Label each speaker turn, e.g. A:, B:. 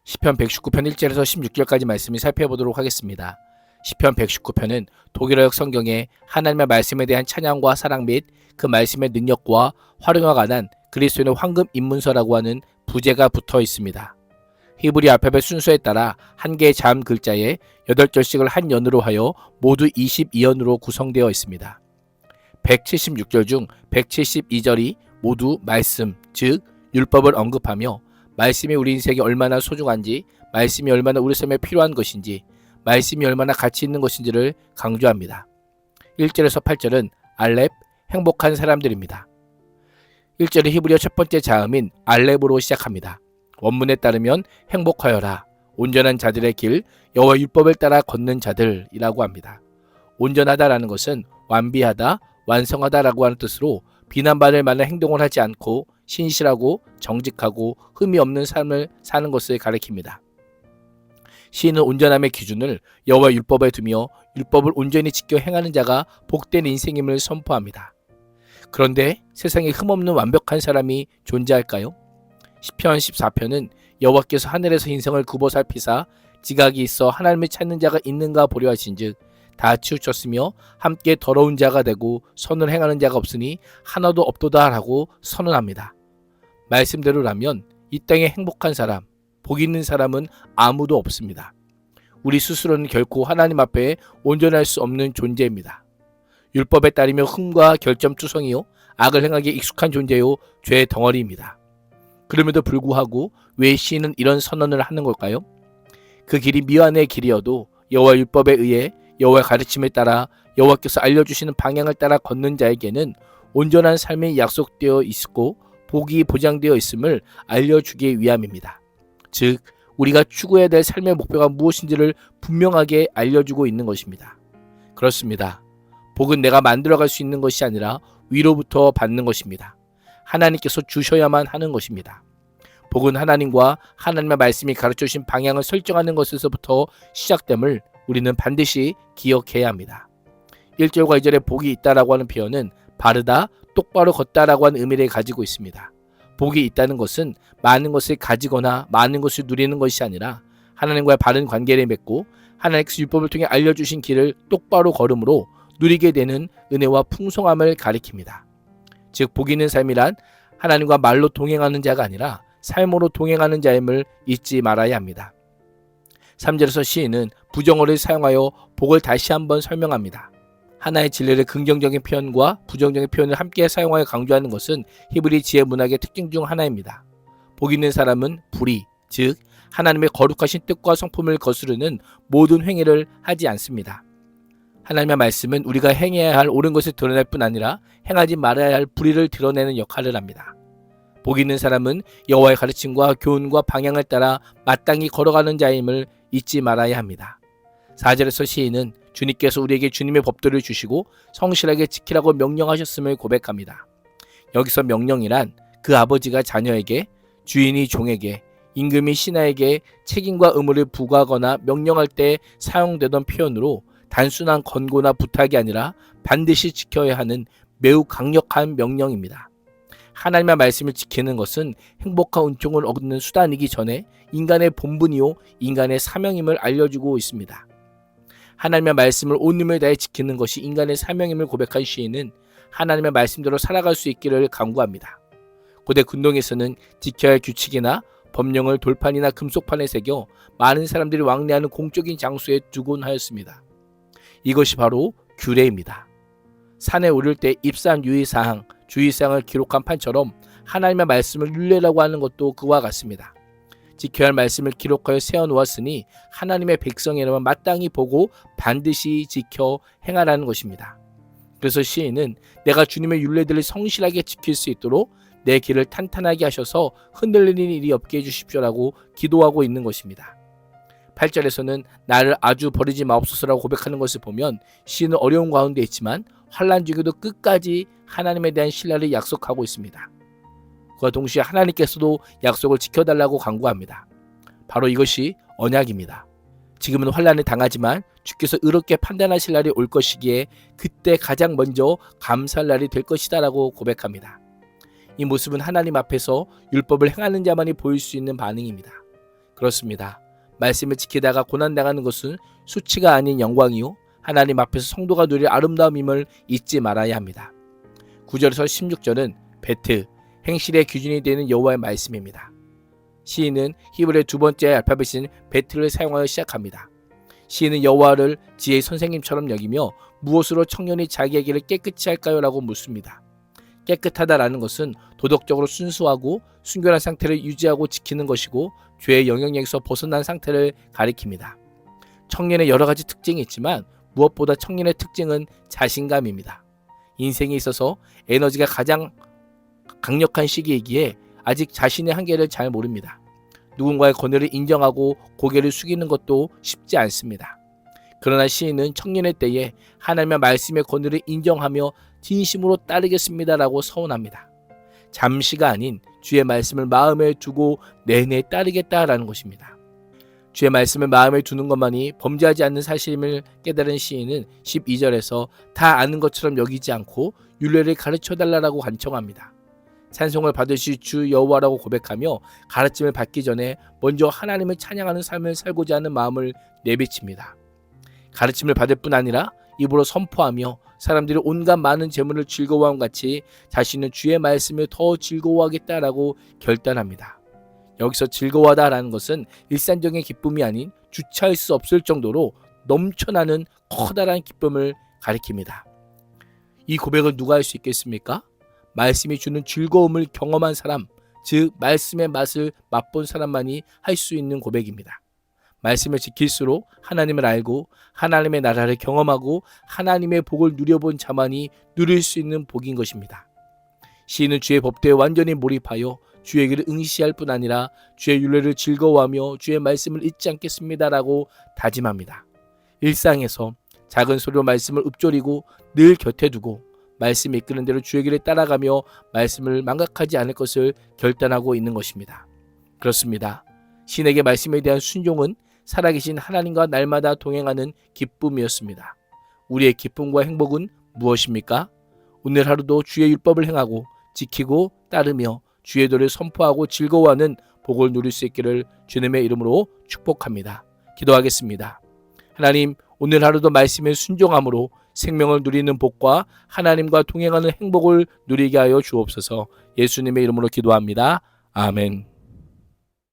A: 시편 119편 1절에서 16절까지 말씀을 살펴보도록 하겠습니다. 시편 119편은 독일어역 성경에 하나님의 말씀에 대한 찬양과 사랑 및 그 말씀의 능력과 활용에 관한 그리스도인의 황금 입문서라고 하는 부제가 붙어 있습니다. 히브리 알파벳 순서에 따라 한 개의 자음 글자에 8절씩을 한 연으로 하여 모두 22연으로 구성되어 있습니다. 176절 중 172절이 모두 말씀, 즉 율법을 언급하며 말씀이 우리 인생에 얼마나 소중한지, 말씀이 얼마나 우리 삶에 필요한 것인지, 말씀이 얼마나 가치 있는 것인지를 강조합니다. 1절에서 8절은 알렙, 행복한 사람들입니다. 1절의 히브리어 첫 번째 자음인 알렙으로 시작합니다. 원문에 따르면 행복하여라, 온전한 자들의 길, 여호와 율법을 따라 걷는 자들이라고 합니다. 온전하다라는 것은 완비하다, 완성하다라고 하는 뜻으로 비난받을 만한 행동을 하지 않고 신실하고 정직하고 흠이 없는 삶을 사는 것을 가리킵니다. 시인은 온전함의 기준을 여호와 율법에 두며 율법을 온전히 지켜 행하는 자가 복된 인생임을 선포합니다. 그런데 세상에 흠없는 완벽한 사람이 존재할까요? 시편 14편은 여호와께서 하늘에서 인생을 굽어 살피사 지각이 있어 하나님을 찾는 자가 있는가 보려 하신즉 다 치우쳤으며 함께 더러운 자가 되고 선을 행하는 자가 없으니 하나도 없도다 라고 선언합니다. 말씀대로라면 이 땅에 행복한 사람, 복 있는 사람은 아무도 없습니다. 우리 스스로는 결코 하나님 앞에 온전할 수 없는 존재입니다. 율법에 따르며 흠과 결점투성이요 악을 행하기에 익숙한 존재요 죄의 덩어리입니다. 그럼에도 불구하고 왜 시인은 이런 선언을 하는 걸까요? 그 길이 미완의 길이어도 여호와 율법에 의해 여호와의 가르침에 따라 여호와께서 알려주시는 방향을 따라 걷는 자에게는 온전한 삶이 약속되어 있고 복이 보장되어 있음을 알려주기 위함입니다. 즉 우리가 추구해야 될 삶의 목표가 무엇인지를 분명하게 알려주고 있는 것입니다. 그렇습니다. 복은 내가 만들어갈 수 있는 것이 아니라 위로부터 받는 것입니다. 하나님께서 주셔야만 하는 것입니다. 복은 하나님과 하나님의 말씀이 가르쳐주신 방향을 설정하는 것에서부터 시작됨을 우리는 반드시 기억해야 합니다. 1절과 2절에 복이 있다라고 하는 표현은 바르다, 똑바로 걷다라고 하는 의미를 가지고 있습니다. 복이 있다는 것은 많은 것을 가지거나 많은 것을 누리는 것이 아니라 하나님과의 바른 관계를 맺고 하나님께서 율법을 통해 알려주신 길을 똑바로 걸음으로 누리게 되는 은혜와 풍성함을 가리킵니다. 즉 복 있는 삶이란 하나님과 말로 동행하는 자가 아니라 삶으로 동행하는 자임을 잊지 말아야 합니다. 3절에서 시인은 부정어를 사용하여 복을 다시 한번 설명합니다. 하나의 진리를 긍정적인 표현과 부정적인 표현을 함께 사용하여 강조하는 것은 히브리 지혜 문학의 특징 중 하나입니다. 복 있는 사람은 불의, 즉 하나님의 거룩하신 뜻과 성품을 거스르는 모든 행위를 하지 않습니다. 하나님의 말씀은 우리가 행해야 할 옳은 것을 드러낼 뿐 아니라 행하지 말아야 할 불의를 드러내는 역할을 합니다. 복 있는 사람은 여호와의 가르침과 교훈과 방향을 따라 마땅히 걸어가는 자임을 잊지 말아야 합니다. 4절에서 시인은 주님께서 우리에게 주님의 법도를 주시고 성실하게 지키라고 명령하셨음을 고백합니다. 여기서 명령이란 그 아버지가 자녀에게, 주인이 종에게, 임금이 신하에게 책임과 의무를 부과하거나 명령할 때 사용되던 표현으로 단순한 권고나 부탁이 아니라 반드시 지켜야 하는 매우 강력한 명령입니다. 하나님의 말씀을 지키는 것은 행복한 은총을 얻는 수단이기 전에 인간의 본분이요 인간의 사명임을 알려주고 있습니다. 하나님의 말씀을 온 힘을 다해 지키는 것이 인간의 사명임을 고백한 시인은 하나님의 말씀대로 살아갈 수 있기를 간구합니다. 고대 군동에서는 지켜야 할 규칙이나 법령을 돌판이나 금속판에 새겨 많은 사람들이 왕래하는 공적인 장소에 두곤 하였습니다. 이것이 바로 규례입니다. 산에 오를 때 입산 유의사항, 주의사항을 기록한 판처럼 하나님의 말씀을 율례라고 하는 것도 그와 같습니다. 지켜야 할 말씀을 기록하여 세워놓았으니 하나님의 백성이라면 마땅히 보고 반드시 지켜 행하라는 것입니다. 그래서 시인은 내가 주님의 율례들을 성실하게 지킬 수 있도록 내 길을 탄탄하게 하셔서 흔들리는 일이 없게 해주십시오라고 기도하고 있는 것입니다. 8절에서는 나를 아주 버리지 마옵소서라고 고백하는 것을 보면 시인은 어려운 가운데 있지만 환난 중에도 끝까지 하나님에 대한 신뢰를 약속하고 있습니다. 그와 동시에 하나님께서도 약속을 지켜달라고 간구합니다. 바로 이것이 언약입니다. 지금은 환난을 당하지만 주께서 의롭게 판단하실 날이 올 것이기에 그때 가장 먼저 감사할 날이 될 것이다 라고 고백합니다. 이 모습은 하나님 앞에서 율법을 행하는 자만이 보일 수 있는 반응입니다. 그렇습니다. 말씀을 지키다가 고난당하는 것은 수치가 아닌 영광이요 하나님 앞에서 성도가 누릴 아름다움임을 잊지 말아야 합니다. 9절에서 16절은 베트, 행실의 기준이 되는 여호와의 말씀입니다. 시인은 히브리의 두 번째 알파벳인 베트를 사용하여 시작합니다. 시인은 여호와를 지혜의 선생님처럼 여기며 무엇으로 청년이 자기에게를 깨끗이 할까요? 라고 묻습니다. 깨끗하다라는 것은 도덕적으로 순수하고 순결한 상태를 유지하고 지키는 것이고 죄의 영향력에서 벗어난 상태를 가리킵니다. 청년의 여러 가지 특징이 있지만 무엇보다 청년의 특징은 자신감입니다. 인생에 있어서 에너지가 가장 강력한 시기이기에 아직 자신의 한계를 잘 모릅니다. 누군가의 권위를 인정하고 고개를 숙이는 것도 쉽지 않습니다. 그러나 시인은 청년의 때에 하나님의 말씀의 권위를 인정하며 진심으로 따르겠습니다라고 서원합니다. 잠시가 아닌 주의 말씀을 마음에 두고 내내 따르겠다라는 것입니다. 주의 말씀을 마음에 두는 것만이 범죄하지 않는 사실임을 깨달은 시인은 12절에서 다 아는 것처럼 여기지 않고 율례를 가르쳐달라고 간청합니다. 찬송을 받으실 주 여호와라고 고백하며 가르침을 받기 전에 먼저 하나님을 찬양하는 삶을 살고자 하는 마음을 내비칩니다. 가르침을 받을 뿐 아니라 입으로 선포하며 사람들이 온갖 많은 재물을 즐거워함 같이 자신은 주의 말씀을 더 즐거워하겠다라고 결단합니다. 여기서 즐거워하다라는 것은 일상적인 기쁨이 아닌 주체할 수 없을 정도로 넘쳐나는 커다란 기쁨을 가리킵니다. 이 고백을 누가 할 수 있겠습니까? 말씀이 주는 즐거움을 경험한 사람, 즉 말씀의 맛을 맛본 사람만이 할 수 있는 고백입니다. 말씀을 지킬수록 하나님을 알고 하나님의 나라를 경험하고 하나님의 복을 누려본 자만이 누릴 수 있는 복인 것입니다. 시인은 주의 법도에 완전히 몰입하여 주의 길을 응시할 뿐 아니라 주의 율례를 즐거워하며 주의 말씀을 잊지 않겠습니다라고 다짐합니다. 일상에서 작은 소리로 말씀을 읊조리고 늘 곁에 두고 말씀이 이끄는 대로 주의 길에 따라가며 말씀을 망각하지 않을 것을 결단하고 있는 것입니다. 그렇습니다. 신에게 말씀에 대한 순종은 살아계신 하나님과 날마다 동행하는 기쁨이었습니다. 우리의 기쁨과 행복은 무엇입니까? 오늘 하루도 주의 율법을 행하고 지키고 따르며 주의 도를 선포하고 즐거워하는 복을 누릴 수 있기를 주님의 이름으로 축복합니다. 기도하겠습니다. 하나님, 오늘 하루도 말씀에 순종함으로 생명을 누리는 복과 하나님과 동행하는 행복을 누리게 하여 주옵소서. 예수님의 이름으로 기도합니다. 아멘.